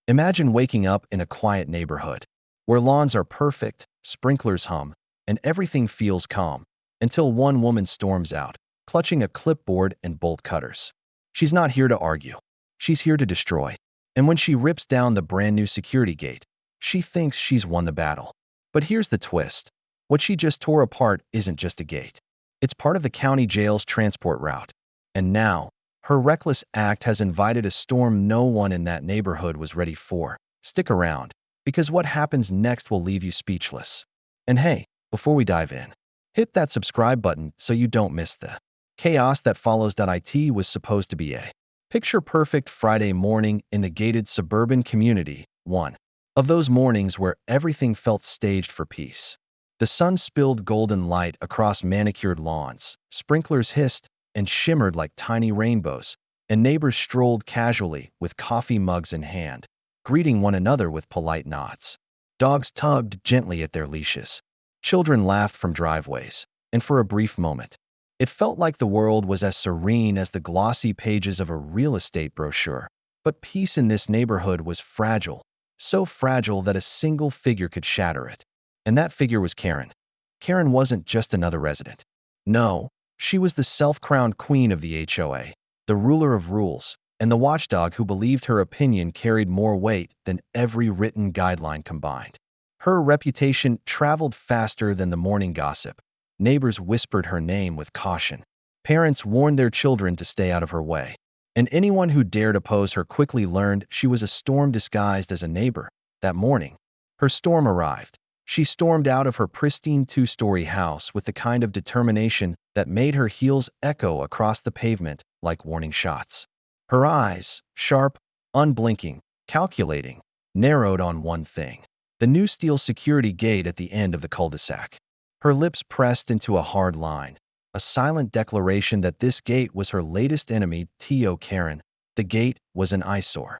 Imagine waking up in a quiet neighborhood where lawns are perfect, sprinklers hum, and everything feels calm until one woman storms out, clutching a clipboard and bolt cutters. She's not here to argue. She's here to destroy. And when she rips down the brand new security gate, she thinks she's won the battle. But here's the twist. What she just tore apart isn't just a gate. It's part of the county jail's transport route. And now, her reckless act has invited a storm no one in that neighborhood was ready for. Stick around, because what happens next will leave you speechless. And hey, before we dive in, hit that subscribe button so you don't miss the chaos that follows. It was supposed to be a picture-perfect Friday morning in the gated suburban community, one of those mornings where everything felt staged for peace. The sun spilled golden light across manicured lawns, sprinklers hissed and shimmered like tiny rainbows, and neighbors strolled casually with coffee mugs in hand, greeting one another with polite nods. Dogs tugged gently at their leashes. Children laughed from driveways, and for a brief moment, it felt like the world was as serene as the glossy pages of a real estate brochure. But peace in this neighborhood was fragile, so fragile that a single figure could shatter it. And that figure was Karen. Karen wasn't just another resident. No, she was the self-crowned queen of the HOA, the ruler of rules, and the watchdog who believed her opinion carried more weight than every written guideline combined. Her reputation traveled faster than the morning gossip. Neighbors whispered her name with caution. Parents warned their children to stay out of her way. And anyone who dared oppose her quickly learned she was a storm disguised as a neighbor. That morning, her storm arrived. She stormed out of her pristine two-story house with the kind of determination that made her heels echo across the pavement like warning shots. Her eyes, sharp, unblinking, calculating, narrowed on one thing: the new steel security gate at the end of the cul-de-sac. Her lips pressed into a hard line, a silent declaration that this gate was her latest enemy. HOA Karen. The gate was an eyesore,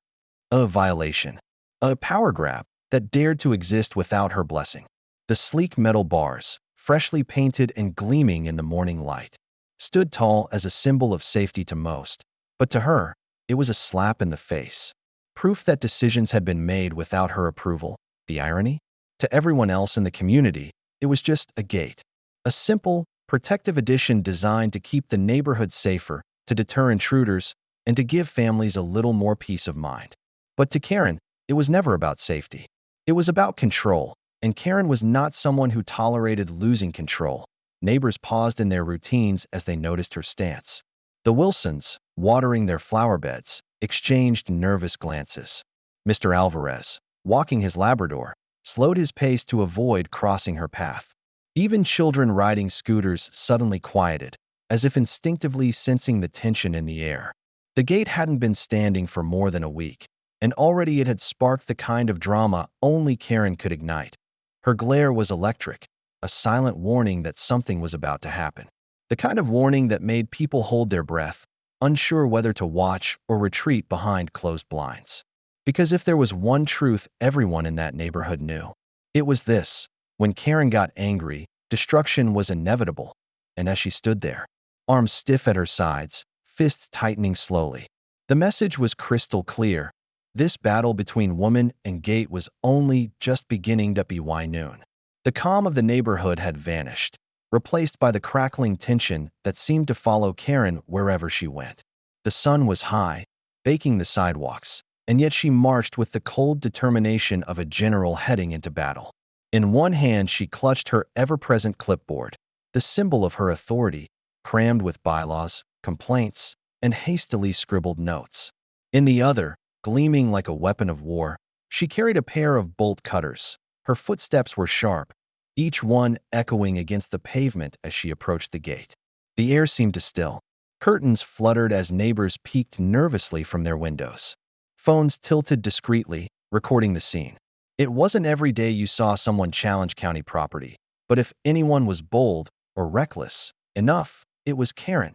a violation, a power grab that dared to exist without her blessing. The sleek metal bars, freshly painted and gleaming in the morning light, stood tall as a symbol of safety to most, but to her, it was a slap in the face. Proof that decisions had been made without her approval. The irony? To everyone else in the community, it was just a gate. A simple, protective addition designed to keep the neighborhood safer, to deter intruders, and to give families a little more peace of mind. But to Karen, it was never about safety. It was about control, and Karen was not someone who tolerated losing control. Neighbors paused in their routines as they noticed her stance. The Wilsons, watering their flower beds, exchanged nervous glances. Mr. Alvarez, walking his Labrador, slowed his pace to avoid crossing her path. Even children riding scooters suddenly quieted, as if instinctively sensing the tension in the air. The gate hadn't been standing for more than a week, and already it had sparked the kind of drama only Karen could ignite. Her glare was electric, a silent warning that something was about to happen. The kind of warning that made people hold their breath, unsure whether to watch or retreat behind closed blinds. Because if there was one truth everyone in that neighborhood knew, it was this: when Karen got angry, destruction was inevitable. And as she stood there, arms stiff at her sides, fists tightening slowly, the message was crystal clear. This battle between woman and gate was only just beginning. By noon, the calm of the neighborhood had vanished, replaced by the crackling tension that seemed to follow Karen wherever she went. The sun was high, baking the sidewalks, and yet she marched with the cold determination of a general heading into battle. In one hand, she clutched her ever-present clipboard, the symbol of her authority, crammed with bylaws, complaints, and hastily scribbled notes. In the other, gleaming like a weapon of war, she carried a pair of bolt cutters. Her footsteps were sharp, each one echoing against the pavement as she approached the gate. The air seemed to still. Curtains fluttered as neighbors peeked nervously from their windows. Phones tilted discreetly, recording the scene. It wasn't every day you saw someone challenge county property, but if anyone was bold or reckless enough, it was Karen.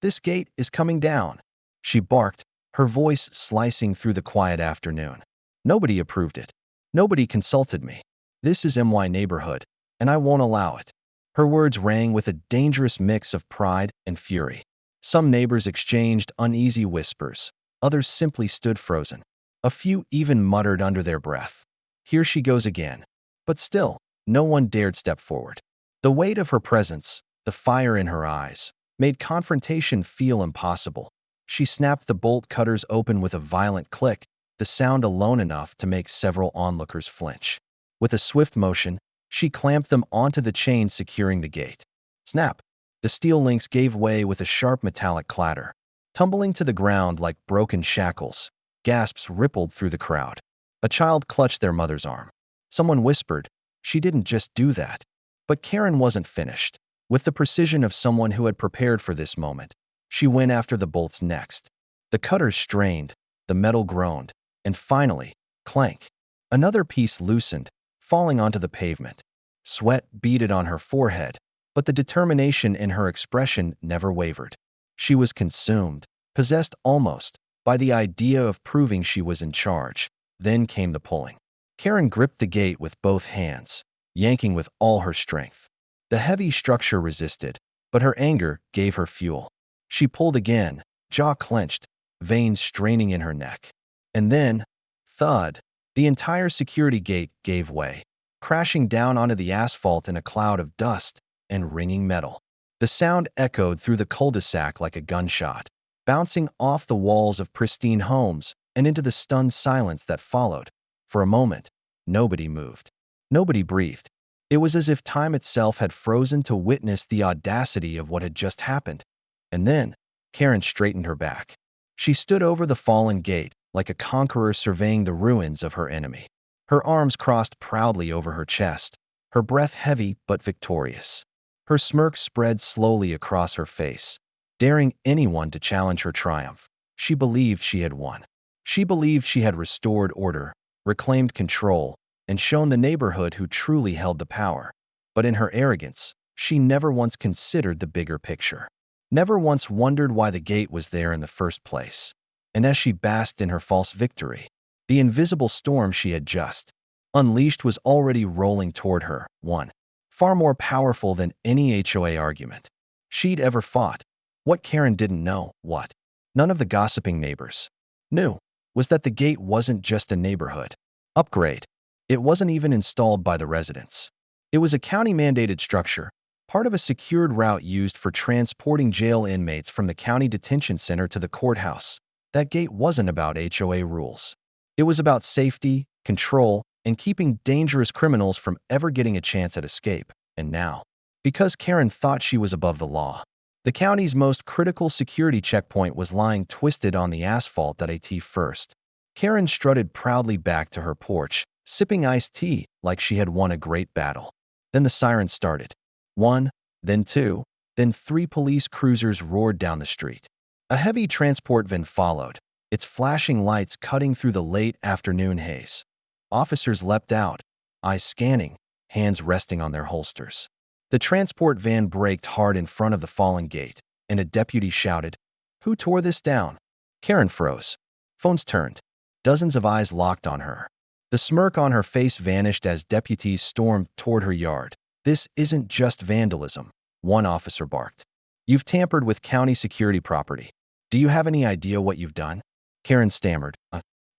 "This gate is coming down," she barked, her voice slicing through the quiet afternoon. "Nobody approved it. Nobody consulted me. This is my neighborhood, and I won't allow it." Her words rang with a dangerous mix of pride and fury. Some neighbors exchanged uneasy whispers. Others simply stood frozen. A few even muttered under their breath, "Here she goes again." But still, no one dared step forward. The weight of her presence, the fire in her eyes, made confrontation feel impossible. She snapped the bolt cutters open with a violent click, the sound alone enough to make several onlookers flinch. With a swift motion, she clamped them onto the chain securing the gate. Snap! The steel links gave way with a sharp metallic clatter. Tumbling to the ground like broken shackles, gasps rippled through the crowd. A child clutched their mother's arm. Someone whispered, "She didn't just do that." But Karen wasn't finished. With the precision of someone who had prepared for this moment, she went after the bolts next. The cutters strained, the metal groaned, and finally, clank. Another piece loosened, falling onto the pavement. Sweat beaded on her forehead, but the determination in her expression never wavered. She was consumed, possessed almost, by the idea of proving she was in charge. Then came the pulling. Karen gripped the gate with both hands, yanking with all her strength. The heavy structure resisted, but her anger gave her fuel. She pulled again, jaw clenched, veins straining in her neck. And then, thud, the entire security gate gave way, crashing down onto the asphalt in a cloud of dust and ringing metal. The sound echoed through the cul-de-sac like a gunshot, bouncing off the walls of pristine homes and into the stunned silence that followed. For a moment, nobody moved. Nobody breathed. It was as if time itself had frozen to witness the audacity of what had just happened. And then, Karen straightened her back. She stood over the fallen gate like a conqueror surveying the ruins of her enemy. Her arms crossed proudly over her chest, her breath heavy but victorious. Her smirk spread slowly across her face, daring anyone to challenge her triumph. She believed she had won. She believed she had restored order, reclaimed control, and shown the neighborhood who truly held the power. But in her arrogance, she never once considered the bigger picture. Never once wondered why the gate was there in the first place. And as she basked in her false victory, the invisible storm she had just unleashed was already rolling toward her, one far more powerful than any HOA argument she'd ever fought. What Karen didn't know, what none of the gossiping neighbors knew, was that the gate wasn't just a neighborhood upgrade. It wasn't even installed by the residents. It was a county-mandated structure, part of a secured route used for transporting jail inmates from the county detention center to the courthouse. That gate wasn't about HOA rules. It was about safety, control, and keeping dangerous criminals from ever getting a chance at escape. And now, because Karen thought she was above the law, the county's most critical security checkpoint was lying twisted on the asphalt at first. Karen strutted proudly back to her porch, sipping iced tea like she had won a great battle. Then the sirens started. One, then two, then three police cruisers roared down the street. A heavy transport van followed, its flashing lights cutting through the late afternoon haze. Officers leapt out, eyes scanning, hands resting on their holsters. The transport van braked hard in front of the fallen gate, and a deputy shouted, "Who tore this down?" Karen froze. Phones turned. Dozens of eyes locked on her. The smirk on her face vanished as deputies stormed toward her yard. "This isn't just vandalism," one officer barked. "You've tampered with county security property. Do you have any idea what you've done?" Karen stammered,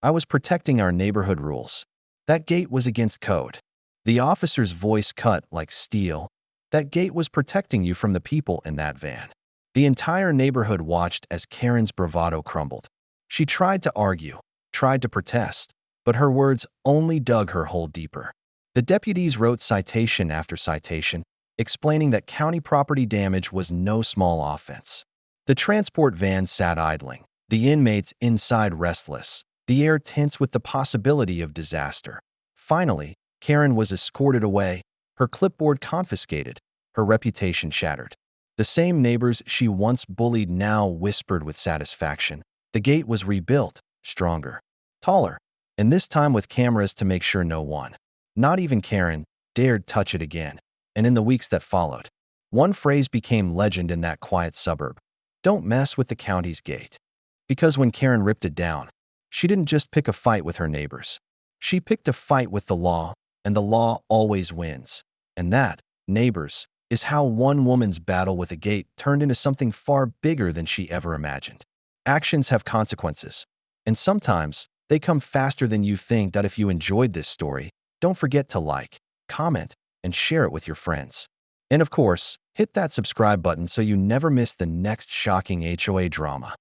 I was protecting our neighborhood rules. That gate was against code." The officer's voice cut like steel. "That gate was protecting you from the people in that van." The entire neighborhood watched as Karen's bravado crumbled. She tried to argue, tried to protest, but her words only dug her hole deeper. The deputies wrote citation after citation, explaining that county property damage was no small offense. The transport van sat idling, the inmates inside restless, the air tense with the possibility of disaster. Finally, Karen was escorted away, her clipboard confiscated, her reputation shattered. The same neighbors she once bullied now whispered with satisfaction. The gate was rebuilt, stronger, taller, and this time with cameras to make sure no one, not even Karen, dared touch it again. And in the weeks that followed, one phrase became legend in that quiet suburb: "Don't mess with the county's gate." Because when Karen ripped it down, she didn't just pick a fight with her neighbors. She picked a fight with the law, and the law always wins. And that, neighbors, is how one woman's battle with a gate turned into something far bigger than she ever imagined. Actions have consequences, and sometimes They come faster than you think. That if you enjoyed this story, don't forget to like, comment, and share it with your friends. And of course, hit that subscribe button so you never miss the next shocking HOA drama.